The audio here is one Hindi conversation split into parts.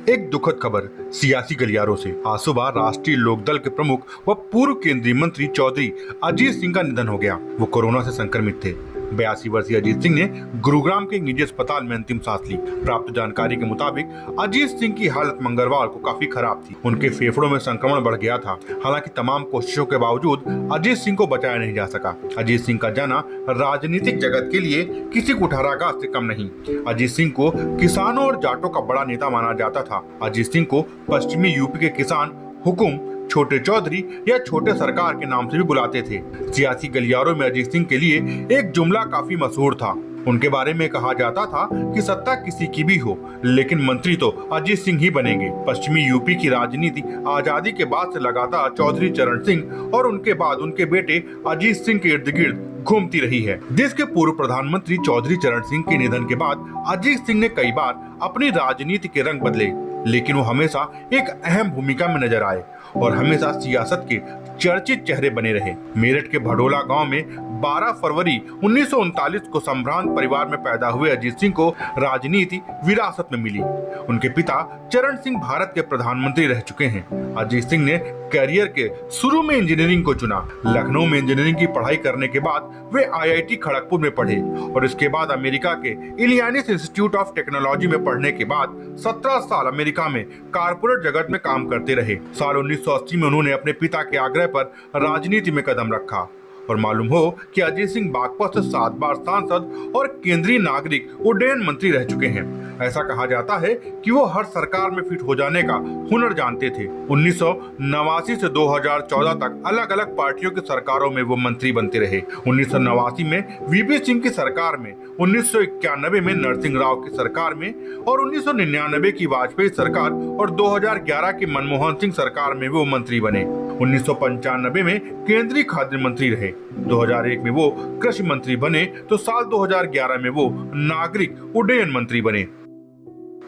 एक दुखद खबर सियासी गलियारों से। आज सुबह राष्ट्रीय लोकदल के प्रमुख व पूर्व केंद्रीय मंत्री चौधरी अजीत सिंह का निधन हो गया। वो कोरोना से संक्रमित थे। 82 वर्षीय अजीत सिंह ने गुरुग्राम के एक निजी अस्पताल में अंतिम सांस ली। प्राप्त जानकारी के मुताबिक अजीत सिंह की हालत मंगलवार को काफी खराब थी। उनके फेफड़ों में संक्रमण बढ़ गया था। हालांकि तमाम कोशिशों के बावजूद अजीत सिंह को बचाया नहीं जा सका। अजीत सिंह का जाना राजनीतिक जगत के लिए किसी कुठाराघात से कम नहीं। अजीत सिंह को किसानों और जाटों का बड़ा नेता माना जाता था। अजीत सिंह को पश्चिमी यूपी के किसान हुकुम, छोटे चौधरी या छोटे सरकार के नाम से भी बुलाते थे। सियासी गलियारों में अजीत सिंह के लिए एक जुमला काफी मशहूर था। उनके बारे में कहा जाता था कि सत्ता किसी की भी हो, लेकिन मंत्री तो अजीत सिंह ही बनेंगे। पश्चिमी यूपी की राजनीति आजादी के बाद से लगातार चौधरी चरण सिंह और उनके बाद उनके बेटे अजीत सिंह के इर्द गिर्द घूमती रही है। देश के पूर्व प्रधानमंत्री चौधरी चरण सिंह के निधन के बाद अजीत सिंह ने कई बार अपनी राजनीति के रंग बदले, लेकिन वो हमेशा एक अहम भूमिका में नजर आए और हमेशा सियासत के चर्चित चेहरे बने रहे। मेरठ के भडोला गांव में 12 फरवरी 1939 को संभ्रांत परिवार में पैदा हुए अजीत सिंह को राजनीति विरासत में मिली। उनके पिता चरण सिंह भारत के प्रधानमंत्री रह चुके हैं। अजीत सिंह ने करियर के शुरू में इंजीनियरिंग को चुना। लखनऊ में इंजीनियरिंग की पढ़ाई करने के बाद वे IIT खड़गपुर में पढ़े और इसके बाद अमेरिका के इलियानिस इंस्टीट्यूट ऑफ टेक्नोलॉजी में पढ़ने के बाद 17 साल अमेरिका में कारपोरेट जगत में काम करते रहे। साल 1980 में उन्होंने अपने पिता के आग्रह पर राजनीति में कदम रखा और मालूम हो कि अजीत सिंह बागपत से 7 बार सांसद और केंद्रीय नागरिक उड्डयन मंत्री रह चुके हैं। ऐसा कहा जाता है कि वो हर सरकार में फिट हो जाने का हुनर जानते थे। 1989 से 2014 तक अलग अलग पार्टियों की सरकारों में वो मंत्री बनते रहे। 1989 में VP सिंह की सरकार में, 1991 में नरसिंह राव की सरकार में और 1999 की वाजपेयी सरकार और 2011 की मनमोहन सिंह सरकार में वो मंत्री बने। 1995 में केंद्रीय खाद्य मंत्री रहे। 2001 में वो कृषि मंत्री बने तो साल 2011 में वो नागरिक उड्डयन मंत्री बने।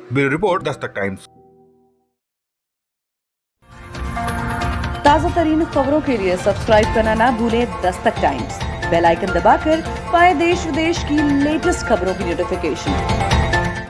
Bureau report, Dastak times. ताजा तरीन खबरों के लिए सब्सक्राइब करना ना भूलें दस्तक टाइम्स। बेल आइकन दबाकर पाएं देश विदेश की लेटेस्ट खबरों की नोटिफिकेशन।